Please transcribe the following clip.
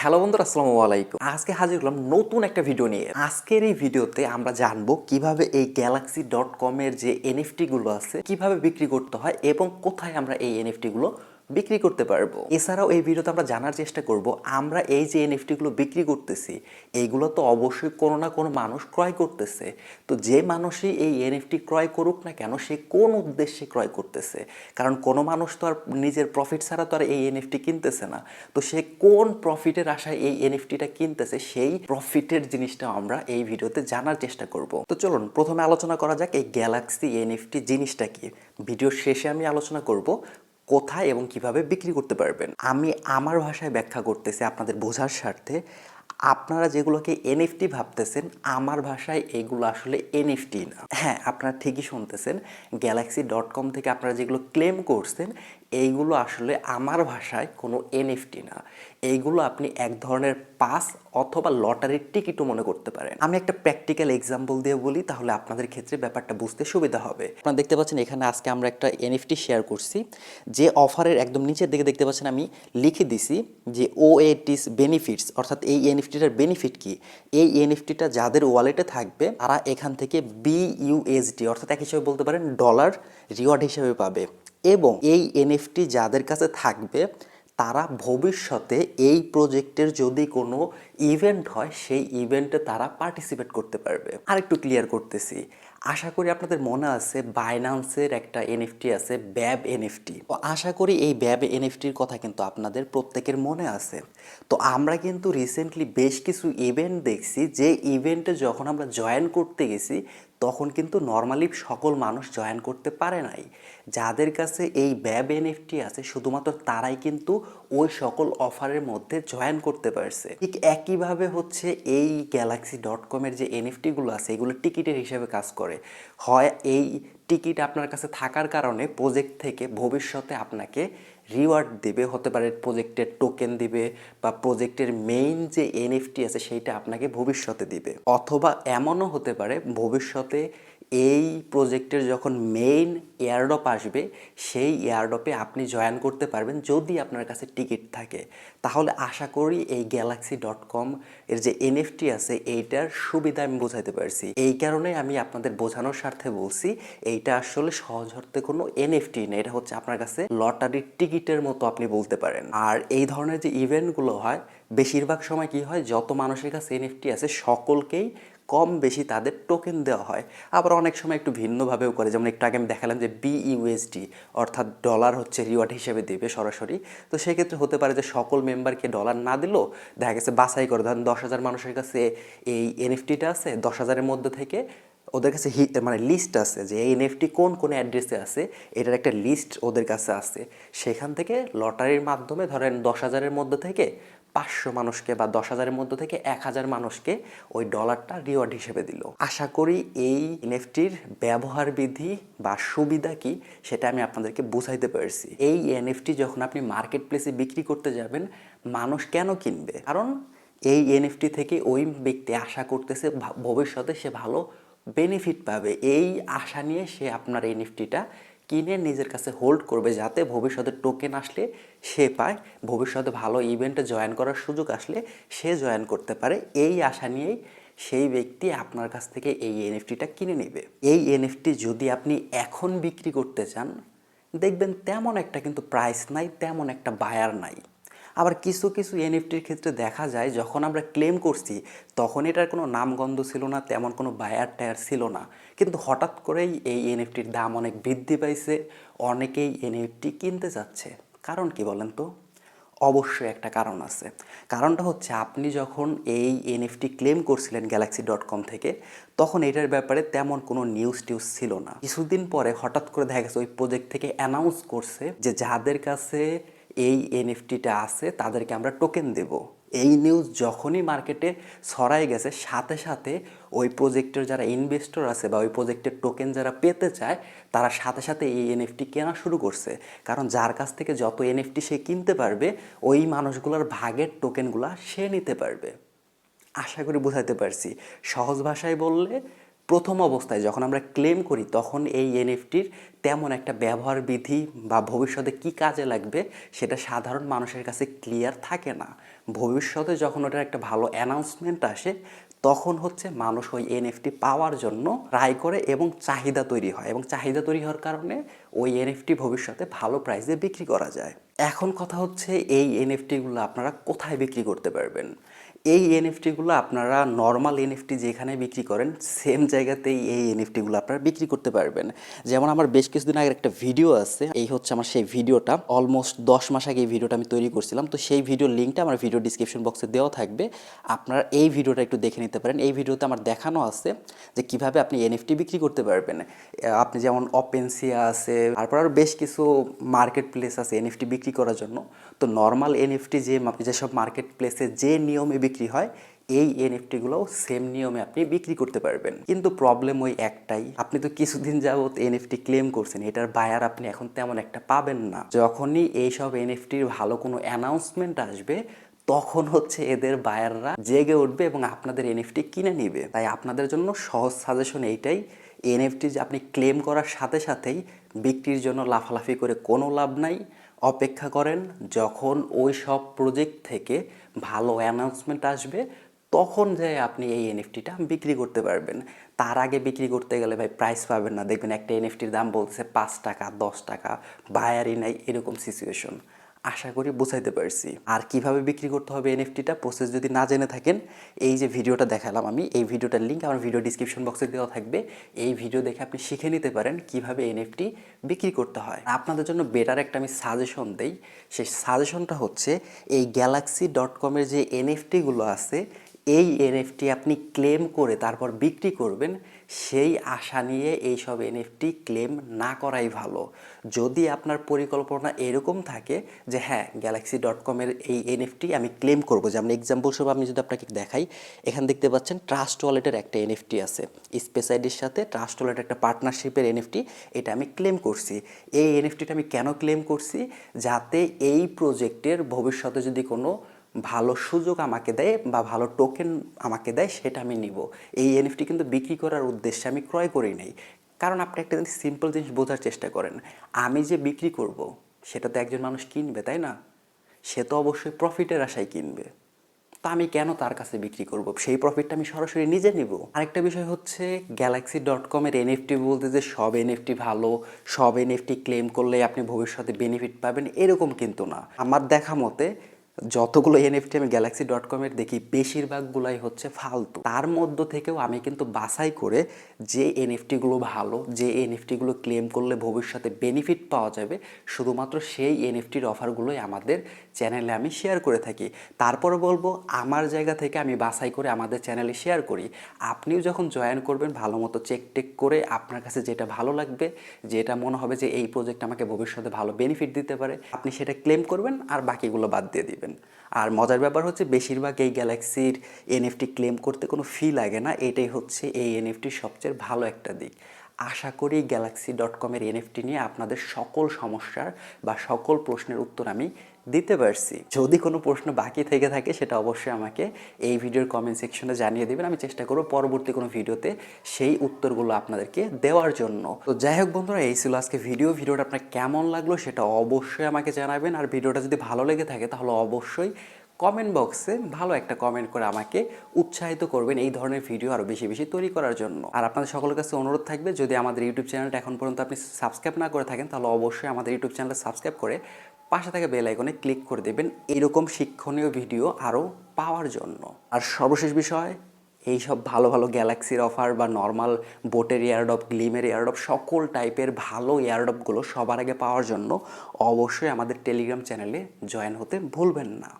Hello বন্ধুরা, আসসালামু আলাইকুম। আজকে হাজির হলাম নতুন একটা ভিডিও নিয়ে। আজকের এই ভিডিওতে আমরা জানবো কিভাবে এই Galaxy.com এর যে এনএফটি গুলো আছে কিভাবে বিক্রি করতে হয় এবং কোথায় আমরা এই এনএফটি গুলো বিক্রি করতে পারবো। এছাড়াও এই ভিডিওতে আমরা জানার চেষ্টা করব আমরা এই যে এনএফটি গুলো বিক্রি করতেছি এইগুলো তো অবশ্যই কোনো না কোনো মানুষ ক্রয় করতেছে। তো যে মানুষই এই এনএফটি ক্রয় করুক না কেন, সে কোন উদ্দেশ্যে ক্রয় করতেছে, কারণ কোনো মানুষ তো আর নিজের প্রফিট ছাড়া তো আর এই এনএফটি কিনতেছে না। তো সে কোন প্রফিটের আশায় এই এনএফটিটা কিনতেছে, সেই প্রফিটের জিনিসটা আমরা এই ভিডিওতে জানার চেষ্টা করব। তো চলুন প্রথমে আলোচনা করা যাক এই গ্যালাক্সি এনএফটি জিনিসটা কি। ভিডিওর শেষে আমি আলোচনা করব কোথায় এবং কিভাবে বিক্রি করতে পারবেন। আমি আমার ভাষায় ব্যাখ্যা করতেছি আপনাদের বোঝার স্বার্থে। আপনারা যেগুলোকে এনএফটি ভাবতেছেন, আমার ভাষায় এগুলো আসলে এনএফটি না। হ্যাঁ, আপনারা ঠিকই শুনতেছেন, Galaxy.com থেকে আপনারা যেগুলো ক্লেম করছেন এইগুলো আসলে আমার ভাষায় কোনো এনএফটি না। এইগুলো আপনি এক ধরনের পাস অথবা লটারির টিকিটও মনে করতে পারেন। আমি একটা প্র্যাকটিক্যাল এক্সাম্পল দিয়ে বলি, তাহলে আপনাদের ক্ষেত্রে ব্যাপারটা বুঝতে সুবিধা হবে। আপনারা দেখতে পাচ্ছেন এখানে আজকে আমরা একটা এনএফটি শেয়ার করছি, যে অফারের একদম নিচের দিকে দেখতে পাচ্ছেন আমি লিখে দিছি যে OAT's বেনিফিটস, অর্থাৎ এই এনএফটিটার বেনিফিট কি। এই এনএফটিটা যাদের ওয়ালেটে থাকবে তারা এখান থেকে BUSD অর্থাৎ এক হিসেবে বলতে পারেন ডলার রিওয়ার্ড হিসেবে পাবে, এবং এই এনএফটি যাদের কাছে থাকবে তারা ভবিষ্যতে এই প্রজেক্টের যদি কোনো ইভেন্ট হয় সেই ইভেন্টে তারা পার্টিসিপেট করতে পারবে। আরেকটু ক্লিয়ার করতেছি, আশা করি আপনাদের মনে আছে বাইন্যান্সের একটা এনএফটি আছে ব্যাব এনএফটি। তো আশা করি এই ব্যাব এনএফটির কথা কিন্তু আপনাদের প্রত্যেকের মনে আছে। তো আমরা কিন্তু রিসেন্টলি বেশ কিছু ইভেন্ট দেখছি, যে ইভেন্টে যখন আমরা জয়েন করতে গেছি তখন কিন্তু নর্মালি সকল মানুষ জয়েন করতে পারে নাই। যাদের কাছে এই ব্যাব এনএফটি আছে শুধুমাত্র তারাই কিন্তু ওই সকল অফারের মধ্যে জয়েন করতে পারছে। ঠিক একইভাবে হচ্ছে এই Galaxy.com এর যে এনএফটিগুলো আছে এগুলো টিকিটের হিসেবে কাজ করে। হয় এই টিকিট আপনার কাছে থাকার কারণে প্রজেক্ট থেকে ভবিষ্যতে আপনাকে রিওয়ার্ড দিবে, হতে পারে প্রজেক্টের টোকেন দিবে, বা প্রজেক্টের মেইন যে এনএফটি আছে সেইটা আপনাকে ভবিষ্যতে দিবে, অথবা এমনও হতে পারে ভবিষ্যতে এই প্রজেক্টের যখন মেইন এয়ারড্রপ আসবে সেই এয়ারড্রপে আপনি জয়েন করতে পারবেন যদি আপনার কাছে টিকিট থাকে। তাহলে আশা করি এই Galaxy.com এর যে এনএফটি আছে এইটার সুবিধা আমি বোঝাতে পারছি। এই কারণে আমি আপনাদের বোঝানোর স্বার্থে বলছি এইটা আসলে সহজ অর্থে কোনো এনএফটি না, এটা হচ্ছে আপনার কাছে লটারির টিকিটের মতো আপনি বলতে পারেন। আর এই ধরনের যে ইভেন্টগুলো হয় বেশিরভাগ সময় কি হয়, যত মানুষের কাছে এনএফটি আছে সকলকেই কম বেশি তাদের টোকেন দেওয়া হয়। আবার অনেক সময় একটু ভিন্নভাবেও করে, যেমন একটু আগে আমি দেখালাম যে BUSD অর্থাৎ ডলার হচ্ছে রিওয়ার্ড হিসেবে দেবে সরাসরি। তো সেক্ষেত্রে হতে পারে যে সকল মেম্বারকে ডলার না দিলেও দেখা গেছে বাছাই করে, ধরেন 10,000 মানুষের কাছে এই এনএফটিটা আছে, 10,000-এর মধ্যে থেকে ওদের কাছে মানে লিস্ট আছে যে এই এনএফটি কোন কোন অ্যাড্রেসে আছে, এটার একটা লিস্ট ওদের কাছে আছে। সেখান থেকে লটারির মাধ্যমে ধরেন 10,000-এর মধ্যে থেকে 500 মানুষকে বা 10,000-এর মধ্যে থেকে 1,000 মানুষকে ওই ডলারটা রিওয়ার্ড হিসেবে দিল। আশা করি এই এনএফটির ব্যবহার বিধি বা সুবিধা কি সেটা আমি আপনাদেরকে বুঝাইতে পারছি। এই এনএফটি যখন আপনি মার্কেট প্লেসে বিক্রি করতে যাবেন, মানুষ কেন কিনবে? কারণ এই এনএফটি থেকে ওই ব্যক্তি আশা করতেছে ভবিষ্যতে সে ভালো বেনিফিট পাবে। এই আশা নিয়ে সে আপনার এনএফটিটা কিনে নিজের কাছে হোল্ড করবে, যাতে ভবিষ্যতে টোকেন আসলে সে পায়, ভবিষ্যতে ভালো ইভেন্টে জয়েন করার সুযোগ আসলে সে জয়েন করতে পারে। এই আশা নিয়েই সেই ব্যক্তি আপনার কাছ থেকে এই এনএফটিটা কিনে নেবে। এই এনএফটি যদি আপনি এখন বিক্রি করতে চান, দেখবেন তেমন একটা কিন্তু প্রাইস নাই, তেমন একটা বায়ার নাই। আবার কিছু কিছু এনএফটির ক্ষেত্রে দেখা যায় যখন আমরা ক্লেম করছি তখন এটার কোনো নামগন্ধ ছিল না, তেমন কোনো বায়ার টায়ার ছিল না, কিন্তু হঠাৎ করেই এই এনএফটির দাম অনেক বৃদ্ধি পাইছে, অনেকেই এনএফটি কিনতে যাচ্ছে। কারণ কি বলেন তো? অবশ্যই একটা কারণ আছে। কারণটা হচ্ছে আপনি যখন এই এনএফটি ক্লেম করছিলেন Galaxy.com থেকে, তখন এটার ব্যাপারে তেমন কোনো নিউজ টিউজ ছিল না। কিছুদিন পরে হঠাৎ করে দেখা গেছে ওই প্রজেক্ট থেকে অ্যানাউন্স করছে যে যাদের কাছে এই এনএফটিটা আছে তাদেরকে আমরা টোকেন দেব। এই নিউজ যখনই মার্কেটে ছড়াই গেছে, সাথে সাথে ওই প্রজেক্টের যারা ইনভেস্টর আছে বা ওই প্রজেক্টের টোকেন যারা পেতে চায় তারা সাথে সাথে এই এনএফটি কেনা শুরু করছে। কারণ যার কাছ থেকে যত এনএফটি সে কিনতে পারবে ওই মানুষগুলোর ভাগের টোকেনগুলো সে নিতে পারবে। আশা করি বোঝাতে পারছি। সহজ ভাষায় বললে প্রথম অবস্থায় যখন আমরা ক্লেম করি তখন এই এনএফটির তেমন একটা ব্যবহার বিধি বা ভবিষ্যতে কি কাজে লাগবে সেটা সাধারণ মানুষের কাছে ক্লিয়ার থাকে না। ভবিষ্যতে যখন ওটার একটা ভালো অ্যানাউন্সমেন্ট আসে তখন হচ্ছে মানুষ ওই এনএফটি পাওয়ার জন্য ট্রাই করে এবং চাহিদা তৈরি হয়, এবং চাহিদা তৈরি হওয়ার কারণে ওই এনএফটি ভবিষ্যতে ভালো প্রাইসে বিক্রি করা যায়। এখন কথা হচ্ছে এই এনএফটিগুলো আপনারা কোথায় বিক্রি করতে পারবেন। এই এনএফটিগুলো আপনারা নর্মাল এনএফটি যেখানে বিক্রি করেন সেম জায়গাতেই এই এনএফটিগুলো আপনারা বিক্রি করতে পারবেন। যেমন আমার বেশ কিছুদিন আগের একটা ভিডিও আছে, এই হচ্ছে আমার সেই ভিডিওটা, অলমোস্ট 10 মাস আগে এই ভিডিওটা আমি তৈরি করছিলাম। তো সেই ভিডিওর লিঙ্কটা আমার ভিডিও ডিসক্রিপশন বক্সে দেওয়া থাকবে, আপনারা এই ভিডিওটা একটু দেখে নিতে পারেন। এই ভিডিওতে আমার দেখানো আছে যে কিভাবে আপনি এনএফটি বিক্রি করতে পারবেন। আপনি যেমন ওপেনসিয়া আছে, তারপর আরও বেশ কিছু মার্কেট প্লেস আছে এনএফটি বিক্রি করার জন্য। তো নর্মাল এনএফটি যেসব মার্কেট প্লেসে যে নিয়মে বিক্রি হয় এই এনএফটিগুলোও সেম নিয়মে আপনি বিক্রি করতে পারবেন। কিন্তু প্রবলেম ওই একটাই, আপনি তো কিছুদিন যাবত এনএফটি ক্লেম করছেন, এটার বায়ার আপনি এখন তেমন একটা পাবেন না। যখনই এইসব এনএফটির ভালো কোনো অ্যানাউন্সমেন্ট আসবে তখন হচ্ছে এদের বায়াররা জেগে উঠবে এবং আপনাদের এনএফটি কিনে নিবে। তাই আপনাদের জন্য সহজ সাজেশন এইটাই, এনএফটি যে আপনি ক্লেম করার সাথে সাথেই বিক্রির জন্য লাফালাফি করে কোনো লাভ নাই। অপেক্ষা করেন যখন ওই সব প্রজেক্ট থেকে ভালো অ্যানাউন্সমেন্ট আসবে তখন যেয়ে আপনি এই এনএফটিটা বিক্রি করতে পারবেন। তার আগে বিক্রি করতে গেলে ভাই প্রাইস পাবেন না, দেখবেন একটা এনএফটির দাম বলছে 5 টাকা 10 টাকা, বায়ারই নাই, এরকম সিচুয়েশন। আশা করি বুঝাইতে পারছি। আর কিভাবে বিক্রি করতে হবে এনএফটিটা প্রসেস যদি না জেনে থাকেন, এই যে ভিডিওটা দেখালাম আমি, এই ভিডিওটার লিঙ্ক আমার ভিডিও ডিসক্রিপশন বক্সে দেওয়া থাকবে। এই ভিডিও দেখে আপনি শিখে নিতে পারেন কিভাবে এনএফটি বিক্রি করতে হয়। আপনাদের জন্য বেটার একটা আমি সাজেশন দেই, সেই সাজেশনটা হচ্ছে এই Galaxy.com-এর যে এনএফটিগুলো আছে এই এনএফটি আপনি ক্লেম করে তারপর বিক্রি করবেন, সেই আশা নিয়ে এইসব এনএফটি ক্লেম না করাই ভালো। যদি আপনার পরিকল্পনা এরকম থাকে যে হ্যাঁ Galaxy.com-এর এই এনএফটি আমি ক্লেম করব, যেমন এক্সাম্পল স্বরূপ আমি যদি আপনাকে দেখাই, এখানে দেখতে পাচ্ছেন ট্রাস্ট ওয়ালেটের একটা এনএফটি আছে, স্পেস আইডির সাথে ট্রাস্ট ওয়ালেটের একটা পার্টনারশিপের এনএফটি, এটা আমি ক্লেম করছি। এই এনএফটিটা আমি কেন ক্লেম করছি, যাতে এই প্রজেক্টের ভবিষ্যতে যদি কোনো ভালো সুযোগ আমাকে দেয় বা ভালো টোকেন আমাকে দেয় সেটা আমি নিব। এই এনএফটি কিন্তু বিক্রি করার উদ্দেশ্যে আমি ক্রয় করি নাই। কারণ আপনি একটা সিম্পল জিনিস বোঝার চেষ্টা করেন, আমি যে বিক্রি করব সেটা তো একজন মানুষ কিনবে, তাই না? সে তো অবশ্যই প্রফিটের আশায় কিনবে। তো আমি কেন তার কাছে বিক্রি করব, সেই প্রফিটটা আমি সরাসরি নিজে নিব। আরেকটা বিষয় হচ্ছে Galaxy.com-এর এনএফটি বলতে যে সব এনএফটি ভালো, সব এনএফটি ক্লেম করলে আপনি ভবিষ্যতে বেনিফিট পাবেন এরকম কিন্তু না। আমার দেখা মতে যতগুলো এনএফটি আমি Galaxy.com-এর দেখি বেশিরভাগগুলাই হচ্ছে ফালতু। তার মধ্য থেকেও আমি কিন্তু বাছাই করে যে এনএফটিগুলো ভালো, যে এনএফটিগুলো ক্লেম করলে ভবিষ্যতে বেনিফিট পাওয়া যাবে, শুধুমাত্র সেই এনএফটির অফারগুলোই আমাদের চ্যানেলে আমি শেয়ার করে থাকি। তারপরে বলবো আমার জায়গা থেকে আমি বাছাই করে আমাদের চ্যানেলে শেয়ার করি। আপনিও যখন জয়েন করবেন ভালো মতো চেক টেক করে আপনার কাছে যেটা ভালো লাগবে, যেটা মনে হবে যে এই প্রজেক্ট আমাকে ভবিষ্যতে ভালো বেনিফিট দিতে পারে, আপনি সেটা ক্লেম করবেন আর বাকিগুলো বাদ দিয়ে দিবেন। আর মজার ব্যাপার হচ্ছে বেশিরভাগ এই গ্যালাক্সির এনএফটি ক্লেম করতে কোনো ফি লাগে না, এটাই হচ্ছে এই এনএফটির সবচেয়ে ভালো একটা দিক। আশা করি Galaxy.com-এর এনএফটি নিয়ে আপনাদের সকল সমস্যার বা সকল প্রশ্নের উত্তর আমি দিতে পারছি। যদি কোনো প্রশ্ন বাকি থেকে থাকে সেটা অবশ্যই আমাকে এই ভিডিওর কমেন্ট সেকশনে জানিয়ে দেবেন, আমি চেষ্টা করব পরবর্তী কোনো ভিডিওতে সেই উত্তরগুলো আপনাদেরকে দেওয়ার জন্য। তো যাই হোক বন্ধুরা, এই ছিল আজকে ভিডিওটা আপনার কেমন লাগলো সেটা অবশ্যই আমাকে জানাবেন। আর ভিডিওটা যদি ভালো লেগে থাকে তাহলে অবশ্যই কমেন্ট বক্সে ভালো একটা কমেন্ট করে আমাকে উৎসাহিত করবেন এই ধরনের ভিডিও আরও বেশি বেশি তৈরি করার জন্য। আর আপনাদের সকলের কাছে অনুরোধ থাকবে, যদি আমাদের ইউটিউব চ্যানেলটা এখন পর্যন্ত আপনি সাবস্ক্রাইব না করে থাকেন তাহলে অবশ্যই আমাদের ইউটিউব চ্যানেলটা সাবস্ক্রাইব করে পাশে থাকা বেল আইকনে ক্লিক করে দেবেন এরকম শিক্ষণীয় ভিডিও আরও পাওয়ার জন্য। আর সর্বশেষ বিষয়, এই সব ভালো ভালো গ্যালাক্সির অফার বা নর্মাল বোটের এয়ারড্রপ, গ্লিমের এয়ারড্রপ, সকল টাইপের ভালো এয়ারড্রপগুলো সবার আগে পাওয়ার জন্য অবশ্যই আমাদের টেলিগ্রাম চ্যানেলে জয়েন হতে ভুলবেন না।